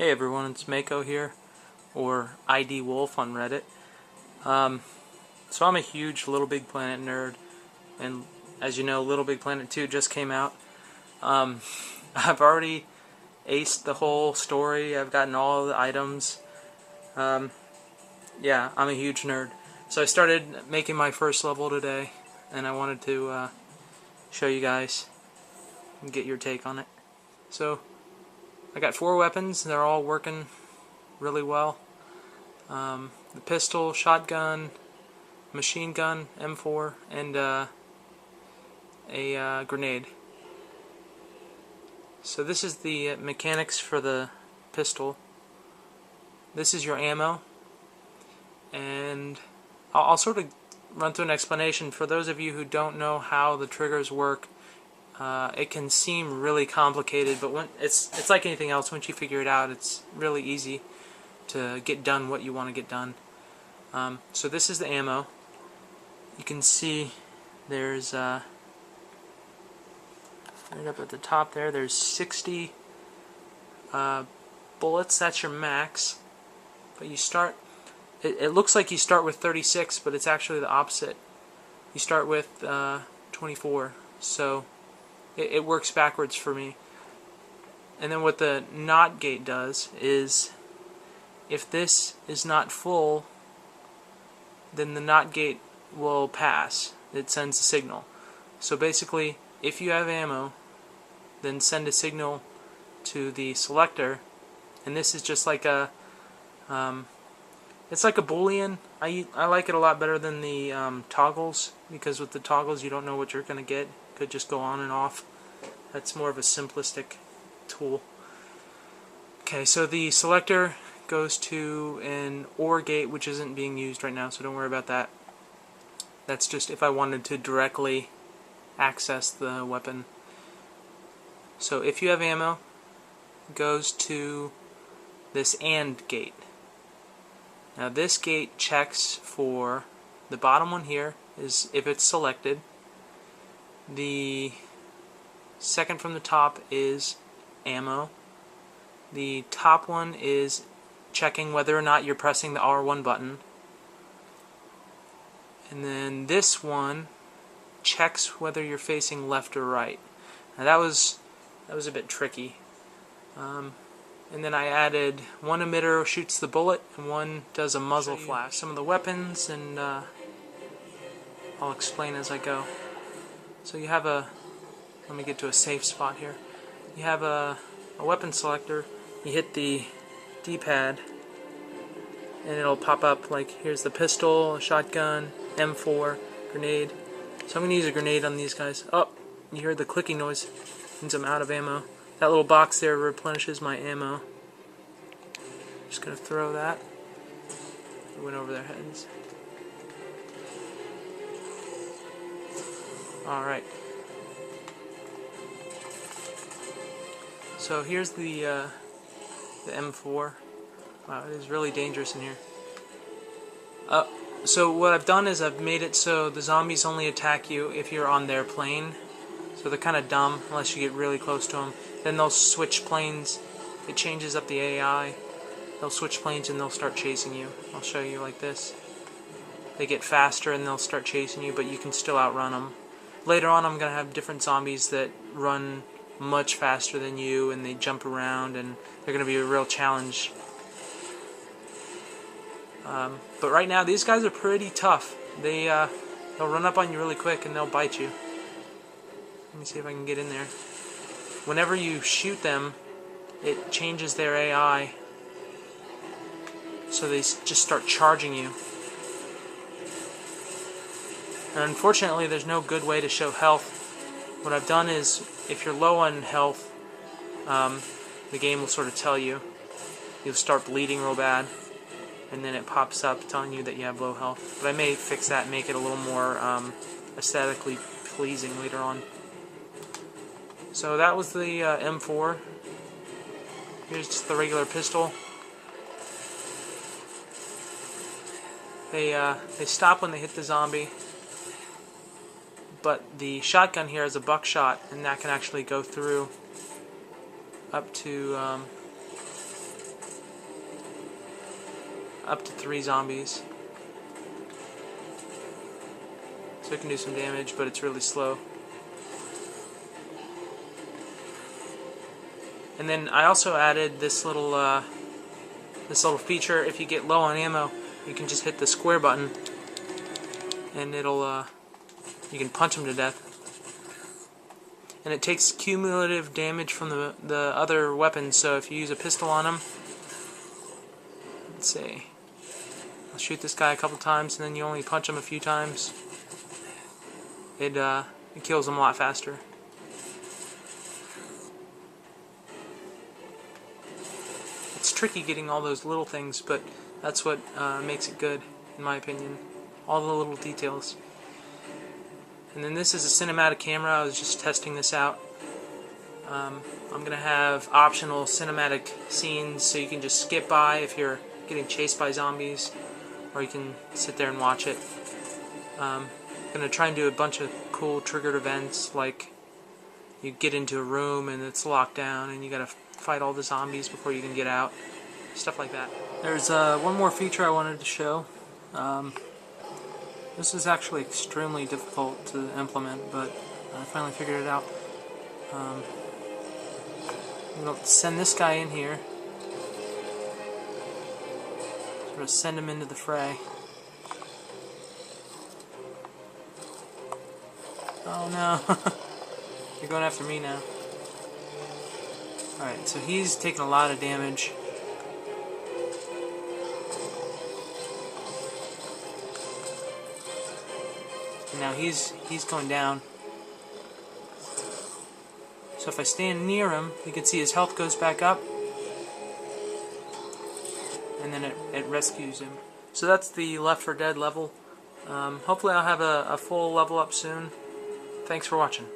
Hey everyone, it's Mako here, or ID Wolf on Reddit. So I'm a huge Little Big Planet nerd, and as you know, Little Big Planet 2 just came out. I've already aced the whole story. I've gotten all the items. Yeah, I'm a huge nerd. So I started making my first level today, and I wanted to show you guys and get your take on it. So I got 4 weapons. They're all working really well. The pistol, shotgun, machine gun, M4, and a grenade. So this is the mechanics for the pistol. This is your ammo, and I'll sort of run through an explanation for those of you who don't know how the triggers work. It can seem really complicated, but when it's like anything else. Once you figure it out, it's really easy to get done what you want to get done. So this is the ammo. You can see there's right up at the top there's 60 bullets. That's your max. But you start. It looks like you start with 36, but it's actually the opposite. You start with 24. So it works backwards for me. And then what the NOT gate does is, if this is not full, then the NOT gate will pass. It sends a signal. So basically, if you have ammo, then send a signal to the selector, and this is just like a it's like a Boolean. I like it a lot better than the toggles, because with the toggles you don't know what you're going to get. It could just go on and off. That's more of a simplistic tool. Okay, so the selector goes to an OR gate, which isn't being used right now, so don't worry about that. That's just if I wanted to directly access the weapon. So if you have ammo, it goes to this AND gate. Now this gate checks for the bottom one here is if it's selected. The second from the top is ammo. The top one is checking whether or not you're pressing the R1 button. And then this one checks whether you're facing left or right. Now that was a bit tricky. And then I added one emitter shoots the bullet and one does a muzzle flash. Some of the weapons, and I'll explain as I go. So you have let me get to a safe spot here. You have a weapon selector. You hit the D-pad and it'll pop up like, here's the pistol, shotgun, M4, grenade. So I'm going to use a grenade on these guys. Oh, you hear the clicking noise. Means I'm out of ammo. That little box there replenishes my ammo. Just going to throw that. It went over their heads. Alright. So here's the M4. Wow, it is really dangerous in here. So what I've done is I've made it so the zombies only attack you if you're on their plane. So they're kind of dumb unless you get really close to them. Then they'll switch planes. It changes up the AI. They'll switch planes and they'll start chasing you. I'll show you like this. They get faster and they'll start chasing you, but you can still outrun them. Later on I'm going to have different zombies that run much faster than you, and they jump around, and they're going to be a real challenge. But right now these guys are pretty tough. They'll run up on you really quick and they'll bite you. Let me see if I can get in there. Whenever you shoot them, it changes their AI, so they just start charging you. And unfortunately, there's no good way to show health. What I've done is, if you're low on health, the game will sort of tell you. You'll start bleeding real bad, and then it pops up telling you that you have low health. But I may fix that and make it a little more aesthetically pleasing later on. So that was the M4. Here's just the regular pistol. They stop when they hit the zombie. But the shotgun here is a buckshot, and that can actually go through up to up to 3 zombies. So it can do some damage, but it's really slow. And then I also added this little feature. If you get low on ammo, you can just hit the square button, and it'll you can punch him to death. And it takes cumulative damage from the other weapons. So if you use a pistol on him, let's see, I'll shoot this guy a couple times, and then you only punch him a few times. It kills him a lot faster. It's tricky getting all those little things, but that's what makes it good, in my opinion. All the little details. And then this is a cinematic camera. I was just testing this out. I'm going to have optional cinematic scenes, so you can just skip by if you're getting chased by zombies, or you can sit there and watch it. I'm going to try and do a bunch of cool triggered events, like you get into a room and it's locked down and you got to fight all the zombies before you can get out. Stuff like that. There's one more feature I wanted to show. This is actually extremely difficult to implement, but I finally figured it out. I'm going to send this guy in here. Sort of send him into the fray. Oh no. You're going after me now. Alright, so he's taking a lot of damage. And now he's going down. So if I stand near him, you can see his health goes back up. And then it rescues him. So that's the Left 4 Dead level. Hopefully I'll have a full level up soon. Thanks for watching.